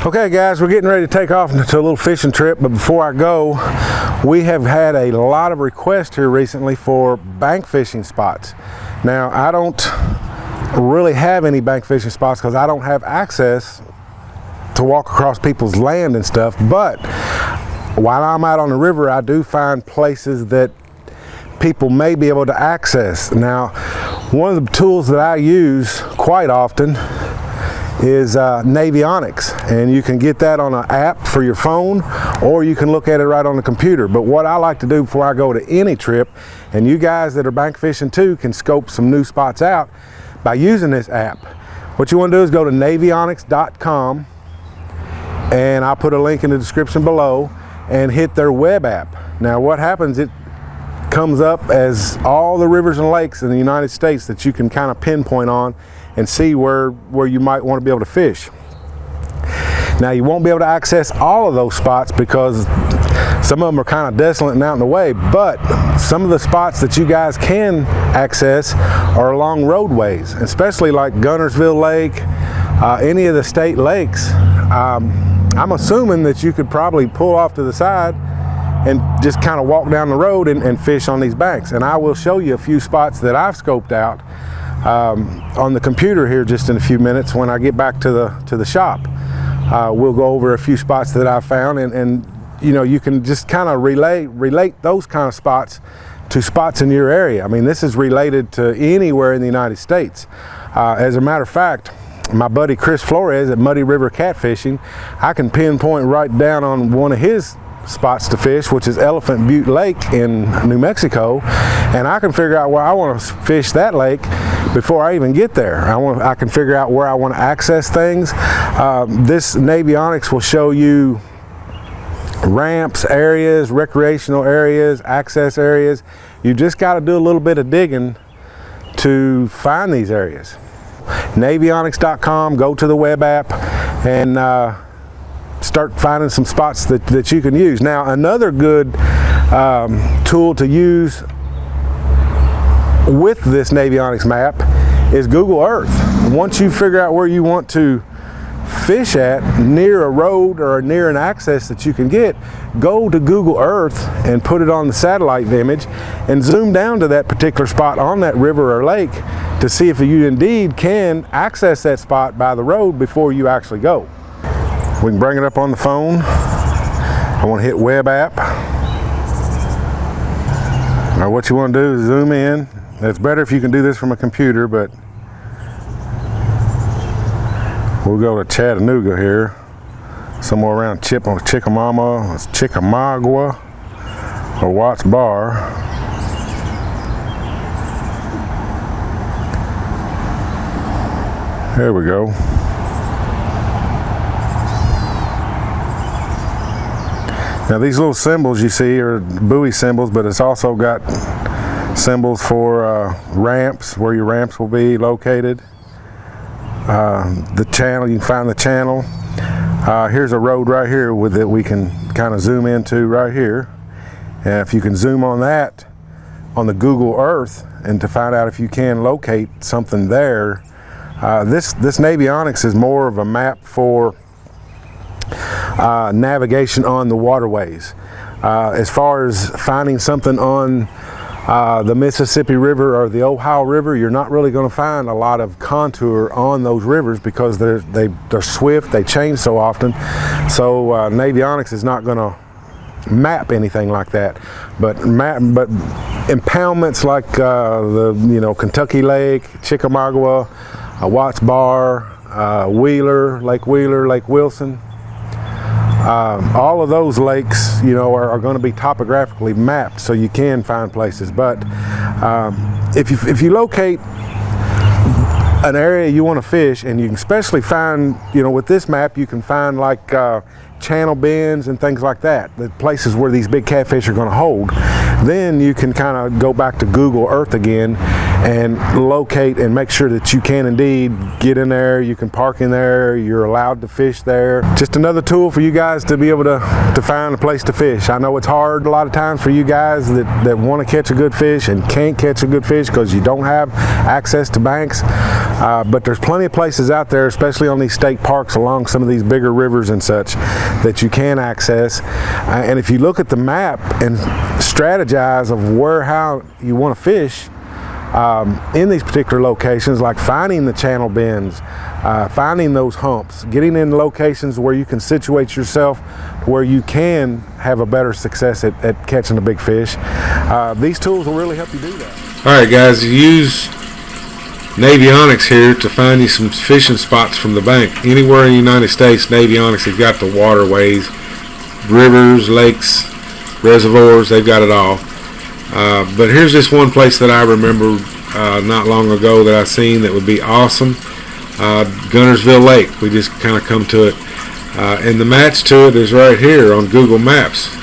Okay guys, we're getting ready to take off into a little fishing trip, but before I go, we have had a lot of requests here recently for bank fishing spots. Now, I don't really have any bank fishing spots because I don't have access to walk across people's land and stuff, but while I'm out on the river, I do find places that people may be able to access. Now, one of the tools that I use quite often is Navionics, and you can get that on an app for your phone, or you can look at it right on the computer. But what I like to do before I go to any trip, and you guys that are bank fishing too can scope some new spots out by using this app. What you want to do is go to Navionics.com, and I'll put a link in the description below, and hit their web app. Now what happens, it comes up as all the rivers and lakes in the United States that you can kind of pinpoint on and see where you might want to be able to fish. Now, you won't be able to access all of those spots because some of them are kind of desolate and out in the way, but some of the spots that you guys can access are along roadways, especially like Guntersville Lake, any of the state lakes. I'm assuming that you could probably pull off to the side and just kind of walk down the road and fish on these banks. And I will show you a few spots that I've scoped out on the computer here just in a few minutes when I get back to the shop. We'll go over a few spots that I found, and you know, you can just kind of relate those kind of spots to spots in your area. I mean, this is related to anywhere in the United States. As a matter of fact, my buddy Chris Flores at Muddy River Catfishing, I can pinpoint right down on one of his spots to fish, which is Elephant Butte Lake in New Mexico, and I can figure out where I want to fish that lake before I even get there. I can figure out where I want to access things. This Navionics will show you ramps, areas, recreational areas, access areas. You just got to do a little bit of digging to find these areas. Navionics.com, go to the web app and start finding some spots that you can use. Now, another good tool to use with this Navionics map is Google Earth. Once you figure out where you want to fish at, near a road or near an access that you can get, go to Google Earth and put it on the satellite image and zoom down to that particular spot on that river or lake to see if you indeed can access that spot by the road before you actually go. We can bring it up on the phone. I want to hit web app. Now what you want to do is zoom in. It's better if you can do this from a computer, but we'll go to Chattanooga here, somewhere around Chickamauga or Watts Bar. There we go. Now these little symbols you see are buoy symbols, but it's also got symbols for ramps, where your ramps will be located. The channel, you can find the channel. Here's a road right here that we can kind of zoom into right here. And if you can zoom on that on the Google Earth and to find out if you can locate something there. This Navionics is more of a map for navigation on the waterways. As far as finding something on the Mississippi River or the Ohio River, you're not really going to find a lot of contour on those rivers because they're swift, they change so often. So Navionics is not going to map anything like that. But impoundments like the Kentucky Lake, Chickamauga, Watts Bar, Lake Wheeler, Lake Wilson. All of those lakes, are going to be topographically mapped, so you can find places. But if you locate an area you want to fish, and you can especially find, with this map, you can find like channel bends and things like that, the places where these big catfish are going to hold. Then you can kind of go back to Google Earth again and locate and make sure that you can indeed get in there, you can park in there, you're allowed to fish there. Just another tool for you guys to be able to find a place to fish. I know it's hard a lot of times for you guys that want to catch a good fish and can't catch a good fish because you don't have access to banks. but there's plenty of places out there, especially on these state parks along some of these bigger rivers and such, that you can access. And if you look at the map and strategize of how you want to fish in these particular locations, like finding the channel bends, finding those humps, getting in locations where you can situate yourself where you can have a better success at catching a big fish. These tools will really help you do that. All right, guys, use Navionics here to find you some fishing spots from the bank. Anywhere in the United States, Navionics have got the waterways, rivers, lakes, reservoirs, they've got it all. But here's this one place that I remember not long ago that I seen that would be awesome. Guntersville Lake. We just kind of come to it. And the match to it is right here on Google Maps.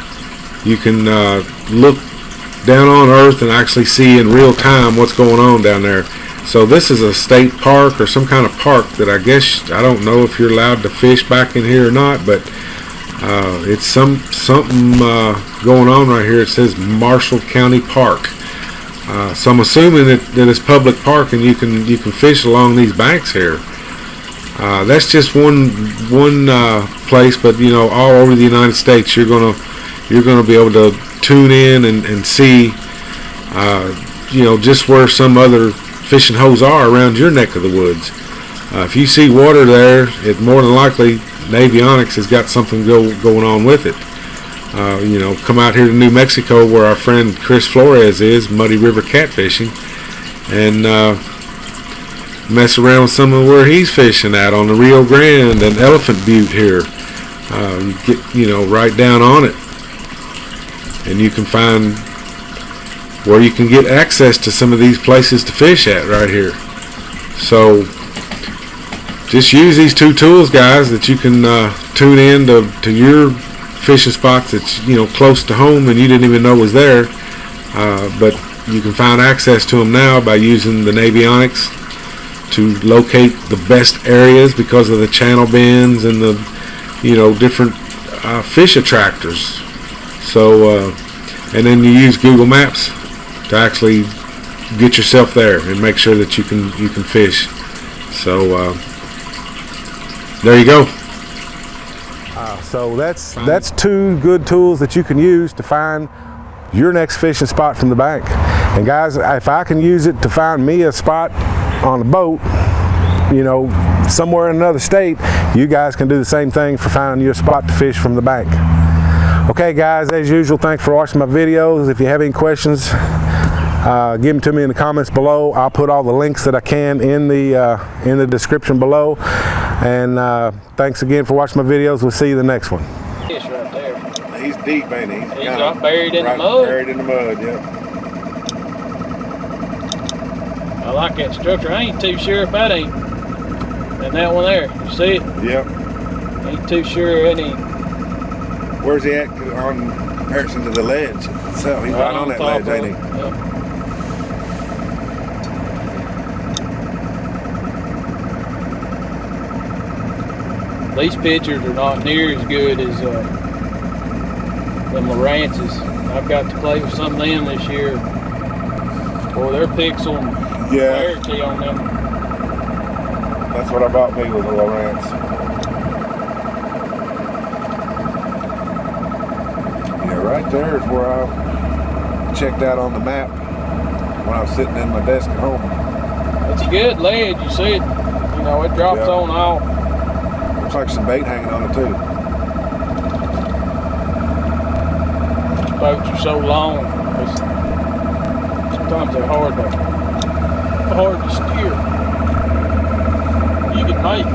You can look down on Earth and actually see in real time what's going on down there. So this is a state park or some kind of park that I guess, I don't know if you're allowed to fish back in here or not, but it's something going on right here. It says Marshall County Park. So I'm assuming that it's public park and you can fish along these banks here. That's just one place, but you know, all over the United States you're gonna be able to tune in and see you know, just where some other fishing holes are around your neck of the woods. If you see water there, it more than likely Navionics has got something going on with it. You know, come out here to New Mexico where our friend Chris Flores is, Muddy River Catfishing, and mess around with some of where he's fishing at on the Rio Grande and Elephant Butte here. Get, you know, right down on it, and you can find where you can get access to some of these places to fish at right here. So just use these two tools, guys, that you can tune in to your fishing spots that's, you know, close to home and you didn't even know was there, but you can find access to them now by using the Navionics to locate the best areas because of the channel bends and the, you know, different fish attractors. So and then you use Google Maps to actually get yourself there and make sure that you can fish. So there you go. So that's two good tools that you can use to find your next fishing spot from the bank. And guys, if I can use it to find me a spot on a boat, you know, somewhere in another state, you guys can do the same thing for finding your spot to fish from the bank. Okay guys, as usual, thanks for watching my videos. If you have any questions, give them to me in the comments below. I'll put all the links that I can in the description below. And thanks again for watching my videos. We'll see you in the next one. Fish right there. He's deep, ain't he? He's right buried in the mud. Buried in the mud, yeah. I like that structure. I ain't too sure if that ain't. And that one there, you see it? Yep. Ain't too sure any. Where's he at on comparison to the ledge? So he's right on that ledge, ain't he? Yep. These pictures are not near as good as them Lawrence's. I've got to play with some of them this year. Boy, their pixel clarity on them. That's what I bought me with a Lawrence. Yeah, right there is where I checked out on the map when I was sitting in my desk at home. It's a good ledge, you see it. You know, it drops on off. Looks like some bait hanging on it too. These boats are so long. Sometimes they're hard to steer. You can make